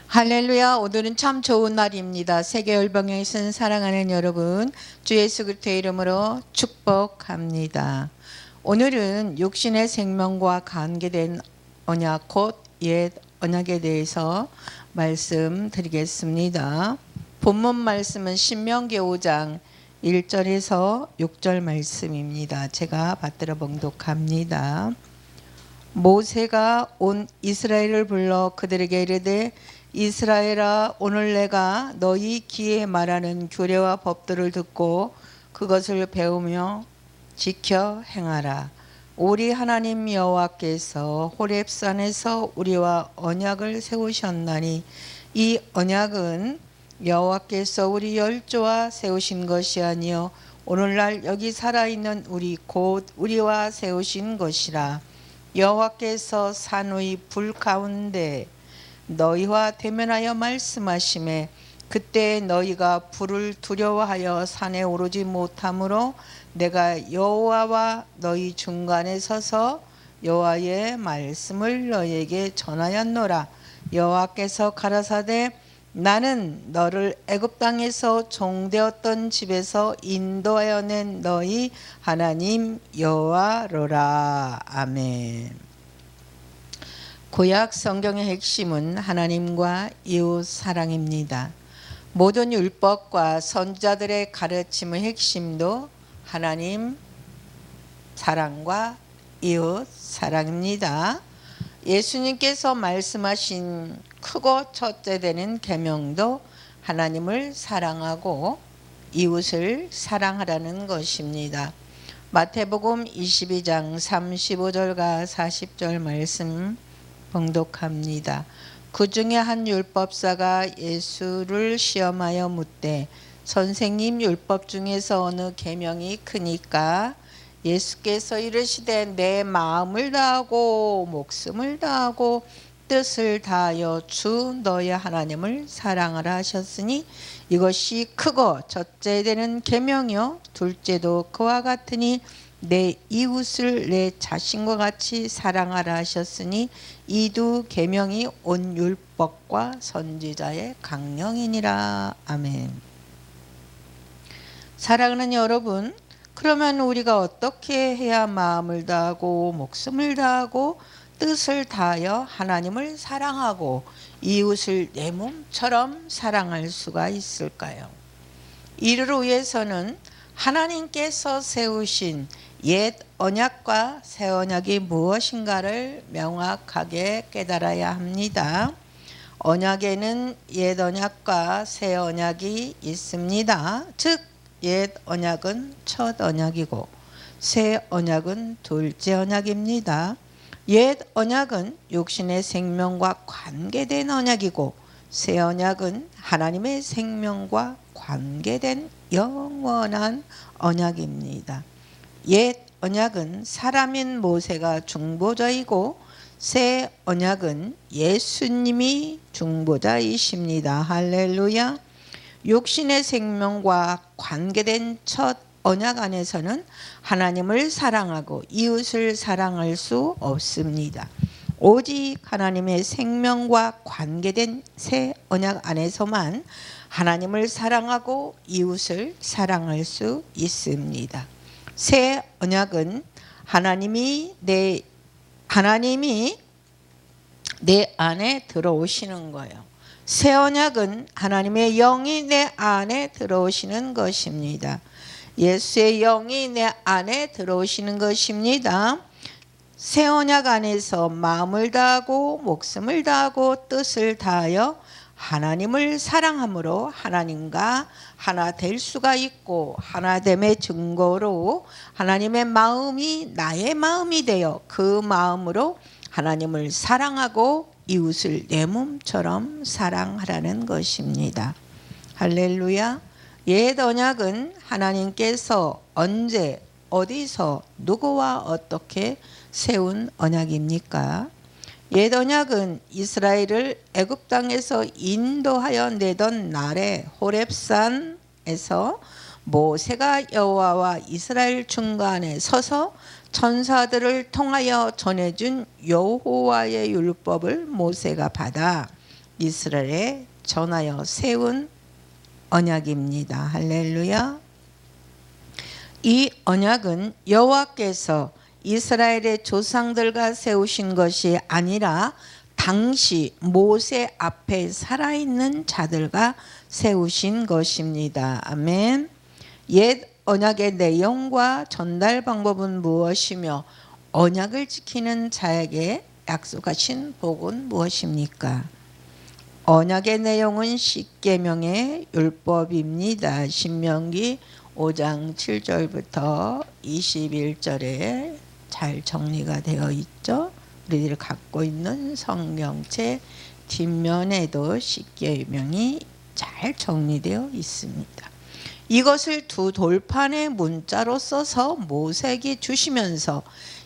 할렐루야. 오늘은 참 좋은 날입니다. 세계 열방에 있는 사랑하는 여러분, 주 예수 그리스도의 이름으로 축복합니다. 오늘은 육신의 생명과 관계된 언약 곧 옛 언약에 대해서 말씀드리겠습니다. 본문 말씀은 신명기 5장 1절에서 6절 말씀입니다. 제가 받들어 봉독합니다. 모세가 온 이스라엘을 불러 그들에게 이르되 이스라엘아, 오늘 내가 너희 귀에 말하는 규례와 법들을 듣고 그것을 배우며 지켜 행하라. 우리 하나님 여호와께서 호렙산에서 우리와 언약을 세우셨나니 이 언약은 여호와께서 우리 열조와 세우신 것이 아니요 오늘날 여기 살아있는 우리 곧 우리와 세우신 것이라. 여호와께서 산 위 불 가운데 너희와 대면하여 말씀하시매 그때 너희가 불을 두려워하여 산에 오르지 못하므로 내가 여호와와 너희 중간에 서서 여호와의 말씀을 너희에게 전하였노라. 여호와께서 가라사대 나는 너를 애굽 땅에서 종되었던 집에서 인도하여 낸 너희 하나님 여호와로라. 아멘. 구약 성경의 핵심은 하나님과 이웃 사랑입니다. 모든 율법과 선지자들의 가르침의 핵심도 하나님 사랑과 이웃 사랑입니다. 예수님께서 말씀하신 크고 첫째 되는 계명도 하나님을 사랑하고 이웃을 사랑하라는 것입니다. 마태복음 22장 35절과 40절 말씀 봉독합니다. 그 중에 한 율법사가 예수를 시험하여 묻되 선생님, 율법 중에서 어느 계명이 크니까? 예수께서 이르시되 내 마음을 다하고 목숨을 다하고 뜻을 다하여 주 너의 하나님을 사랑하라 하셨으니 이것이 크고 첫째 되는 계명이요 둘째도 그와 같으니 내 이웃을 내 자신과 같이 사랑하라 하셨으니 이 두 계명이 온 율법과 선지자의 강령이니라. 아멘. 사랑하는 여러분, 그러면 우리가 어떻게 해야 마음을 다하고 목숨을 다하고 뜻을 다하여 하나님을 사랑하고 이웃을 내 몸처럼 사랑할 수가 있을까요? 이를 위해서는 하나님께서 세우신 옛 언약과 새 언약이 무엇인가를 명확하게 깨달아야 합니다. 언약에는 옛 언약과 새 언약이 있습니다. 즉 옛 언약은 첫 언약이고 새 언약은 둘째 언약입니다. 옛 언약은 육신의 생명과 관계된 언약이고 새 언약은 하나님의 생명과 관계된 영원한 언약입니다. 옛 언약은 사람인 모세가 중보자이고 새 언약은 예수님이 중보자이십니다. 할렐루야. 육신의 생명과 관계된 첫 언약 안에서는 하나님을 사랑하고 이웃을 사랑할 수 없습니다. 오직 하나님의 생명과 관계된 새 언약 안에서만 하나님을 사랑하고 이웃을 사랑할 수 있습니다. 새 언약은 하나님이 내 안에 들어오시는 거예요. 새 언약은 하나님의 영이 내 안에 들어오시는 것입니다. 예수의 영이 내 안에 들어오시는 것입니다. 새 언약 안에서 마음을 다하고 목숨을 다하고 뜻을 다하여 하나님을 사랑함으로 하나님과 하나 될 수가 있고 하나됨의 증거로 하나님의 마음이 나의 마음이 되어 그 마음으로 하나님을 사랑하고 이웃을 내 몸처럼 사랑하라는 것입니다. 할렐루야. 옛 언약은 하나님께서 언제 어디서 누구와 어떻게 세운 언약입니까? 옛 언약은 이스라엘을 애굽 땅에서 인도하여 내던 날에 호렙산에서 모세가 여호와와 이스라엘 중간에 서서 천사들을 통하여 전해준 여호와의 율법을 모세가 받아 이스라엘에 전하여 세운 언약입니다. 할렐루야. 이 언약은 여호와께서 이스라엘의 조상들과 세우신 것이 아니라 당시 모세 앞에 살아있는 자들과 세우신 것입니다. 아멘. 옛 언약의 내용과 전달 방법은 무엇이며 언약을 지키는 자에게 약속하신 복은 무엇입니까? 언약의 내용은 십계명의 율법입니다. 신명기 5장 7절부터 21절에 잘 정리가 되어 있죠. 우리들이 갖고 있는 성경책 뒷면에도 십계명이 잘 정리되어 있습니다. 이것을 두 돌판의 문자로 써서 모세에게 주시면서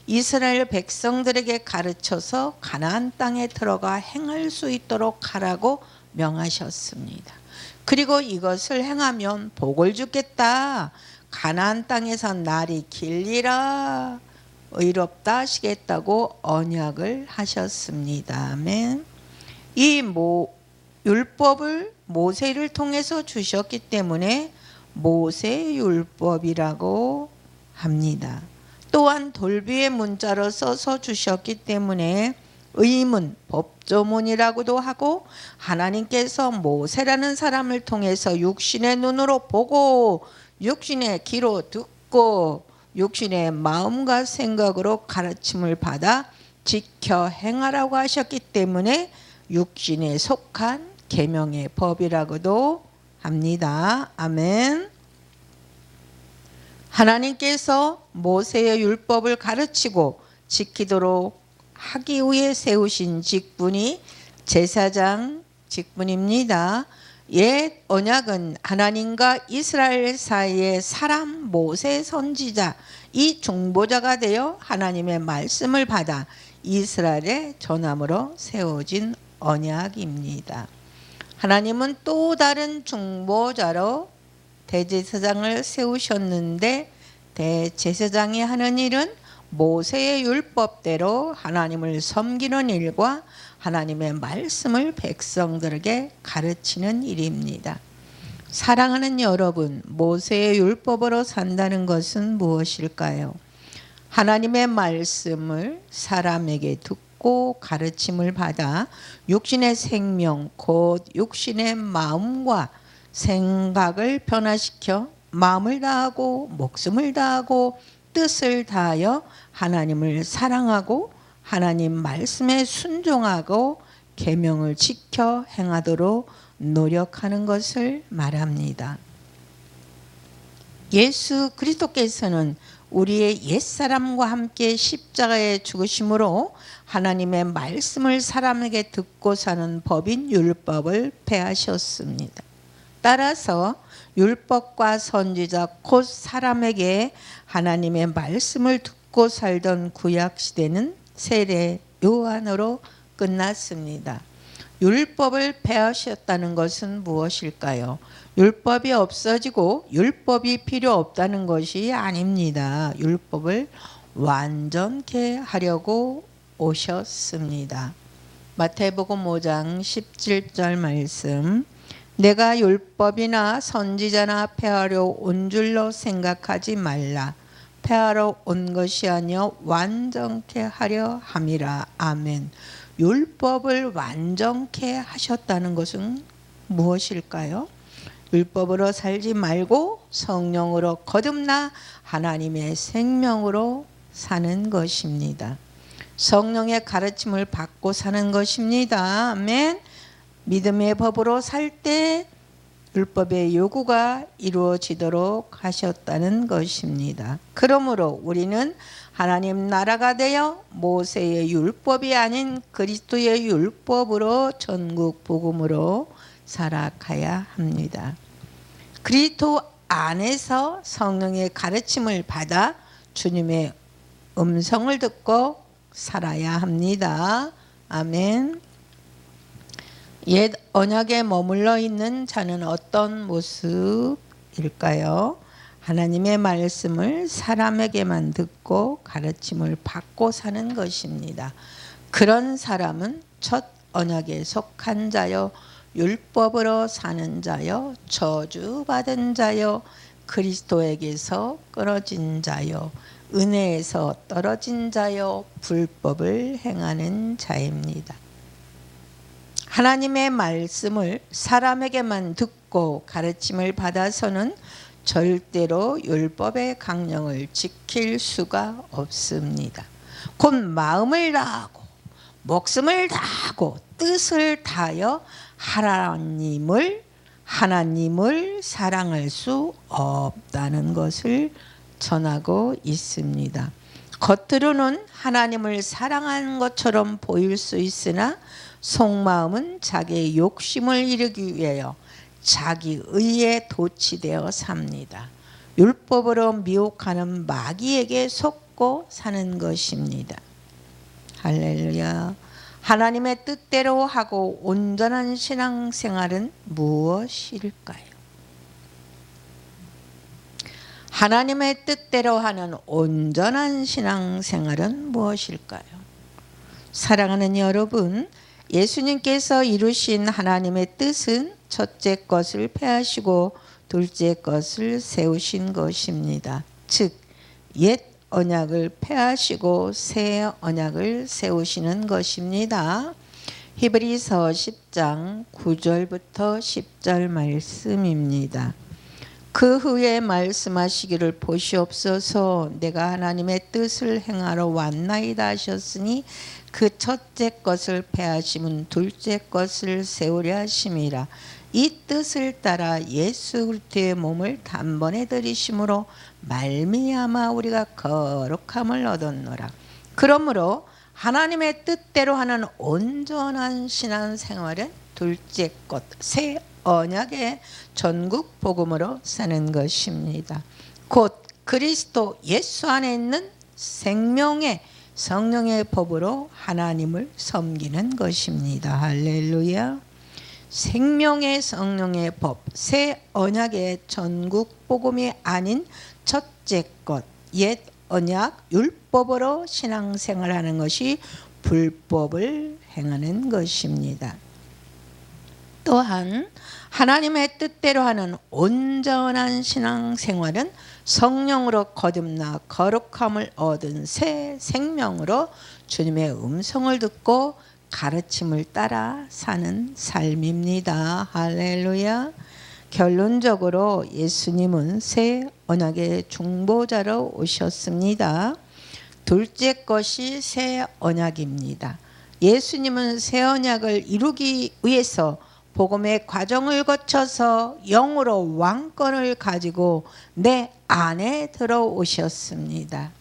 이스라엘 백성들에게 가르쳐서 가나안 땅에 들어가 행할 수 있도록 하라고 명하셨습니다. 그리고 이것을 행하면 복을 주겠다. 가나안 땅에서 날이 길리라. 의롭다 하시겠다고 언약을 하셨습니다. 아멘. 이 율법을 모세를 통해서 주셨기 때문에 모세율법이라고 합니다. 또한 돌비의 문자로 써서 주셨기 때문에 의문, 법조문이라고도 하고 하나님께서 모세라는 사람을 통해서 육신의 눈으로 보고 육신의 귀로 듣고 육신의 마음과 생각으로 가르침을 받아 지켜 행하라고 하셨기 때문에 육신에 속한 계명의 법이라고도 합니다. 아멘. 하나님께서 모세의 율법을 가르치고 지키도록 하기 위해 세우신 직분이 제사장 직분입니다. 옛 언약은 하나님과 이스라엘 사이의 사람 모세 선지자 이 중보자가 되어 하나님의 말씀을 받아 이스라엘에 전함으로 세워진 언약입니다. 하나님은 또 다른 중보자로 대제사장을 세우셨는데 대제사장이 하는 일은 모세의 율법대로 하나님을 섬기는 일과 하나님의 말씀을 백성들에게 가르치는 일입니다. 사랑하는 여러분, 모세의 율법으로 산다는 것은 무엇일까요? 하나님의 말씀을 사람에게 듣고 가르침을 받아 육신의 생명, 곧 육신의 마음과 생각을 변화시켜 마음을 다하고 목숨을 다하고 뜻을 다하여 하나님을 사랑하고 하나님 말씀에 순종하고 계명을 지켜 행하도록 노력하는 것을 말합니다. 예수 그리스도께서는 우리의 옛사람과 함께 십자가에 죽으심으로 하나님의 말씀을 사람에게 듣고 사는 법인 율법을 폐하셨습니다. 따라서 율법과 선지자 곧 사람에게 하나님의 말씀을 듣고 살던 구약시대는 세례 요한으로 끝났습니다. 율법을 폐하셨다는 것은 무엇일까요? 율법이 없어지고 율법이 필요 없다는 것이 아닙니다. 율법을 완전케 하려고 오셨습니다. 마태복음 5장 17절 말씀, 내가 율법이나 선지자나 폐하려 온 줄로 생각하지 말라. 폐하러 온 것이 아니여 완전케 하려 함이라. 아멘. 율법을 완전케 하셨다는 것은 무엇일까요? 율법으로 살지 말고 성령으로 거듭나 하나님의 생명으로 사는 것입니다. 성령의 가르침을 받고 사는 것입니다. 아멘. 믿음의 법으로 살 때 율법의 요구가 이루어지도록 하셨다는 것입니다. 그러므로 우리는 하나님 나라가 되어 모세의 율법이 아닌 그리스도의 율법으로 전국 복음으로 살아가야 합니다. 그리스도 안에서 성령의 가르침을 받아 주님의 음성을 듣고 살아야 합니다. 아멘. 옛 언약에 머물러 있는 자는 어떤 모습일까요? 하나님의 말씀을 사람에게만 듣고 가르침을 받고 사는 것입니다. 그런 사람은 첫 언약에 속한 자여 율법으로 사는 자여 저주받은 자여 그리스도에게서 끊어진 자여 은혜에서 떨어진 자여 불법을 행하는 자입니다. 하나님의 말씀을 사람에게만 듣고 가르침을 받아서는 절대로 율법의 강령을 지킬 수가 없습니다. 곧 마음을 다하고 목숨을 다하고 뜻을 다하여 하나님을 사랑할 수 없다는 것을 전하고 있습니다. 겉으로는 하나님을 사랑하는 것처럼 보일 수 있으나 속마음은 자기의 욕심을 이루기 위하여 자기 의에 도취되어 삽니다. 율법으로 미혹하는 마귀에게 속고 사는 것입니다. 할렐루야. 하나님의 뜻대로 하고 온전한 신앙생활은 무엇일까요? 하나님의 뜻대로 하는 온전한 신앙생활은 무엇일까요? 사랑하는 여러분, 예수님께서 이루신 하나님의 뜻은 첫째 것을 폐하시고 둘째 것을 세우신 것입니다. 즉, 옛 언약을 폐하시고 새 언약을 세우시는 것입니다. 히브리서 10장 9절부터 10절 말씀입니다. 그 후에 말씀하시기를 보시옵소서 내가 하나님의 뜻을 행하러 왔나이다 하셨으니 그 첫째 것을 폐하심은 둘째 것을 세우려 하심이라. 이 뜻을 따라 예수 그리스도의 몸을 단번에 들이심으로 말미암아 우리가 거룩함을 얻었노라. 그러므로 하나님의 뜻대로 하는 온전한 신앙생활은 둘째 것, 새 언약의 전국 복음으로 사는 것입니다. 곧 그리스도 예수 안에 있는 생명의 성령의 법으로 하나님을 섬기는 것입니다. 할렐루야. 생명의 성령의 법, 새 언약의 전국 복음이 아닌 첫째 것, 옛 언약 율법으로 신앙생활하는 것이 불법을 행하는 것입니다. 또한 하나님의 뜻대로 하는 온전한 신앙생활은 성령으로 거듭나 거룩함을 얻은 새 생명으로 주님의 음성을 듣고 가르침을 따라 사는 삶입니다. 할렐루야. 결론적으로 예수님은 새 언약의 중보자로 오셨습니다. 둘째 것이 새 언약입니다. 예수님은 새 언약을 이루기 위해서 복음의 과정을 거쳐서 영으로 왕권을 가지고 내 안에 들어오셨습니다.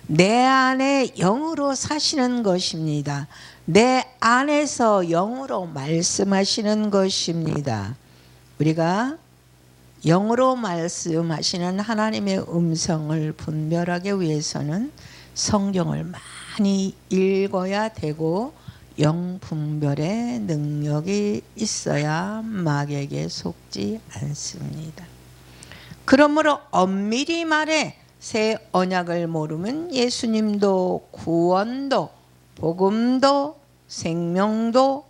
내 안에 영으로 사시는 것입니다. 내 안에서 영으로 말씀하시는 것입니다. 우리가 영으로 말씀하시는 하나님의 음성을 분별하기 위해서는 성경을 많이 읽어야 되고 영분별의 능력이 있어야 마귀에게 속지 않습니다. 그러므로 엄밀히 말해 새 언약을 모르면 예수님도 구원도 복음도 생명도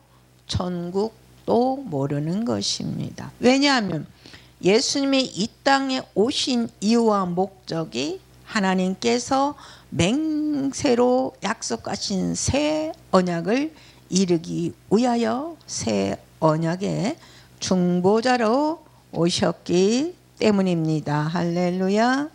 천국도 모르는 것입니다. 왜냐하면 예수님이 이 땅에 오신 이유와 목적이 하나님께서 맹세로 약속하신 새 언약을 이루기 위하여 새 언약의 중보자로 오셨기 때문입니다. 할렐루야.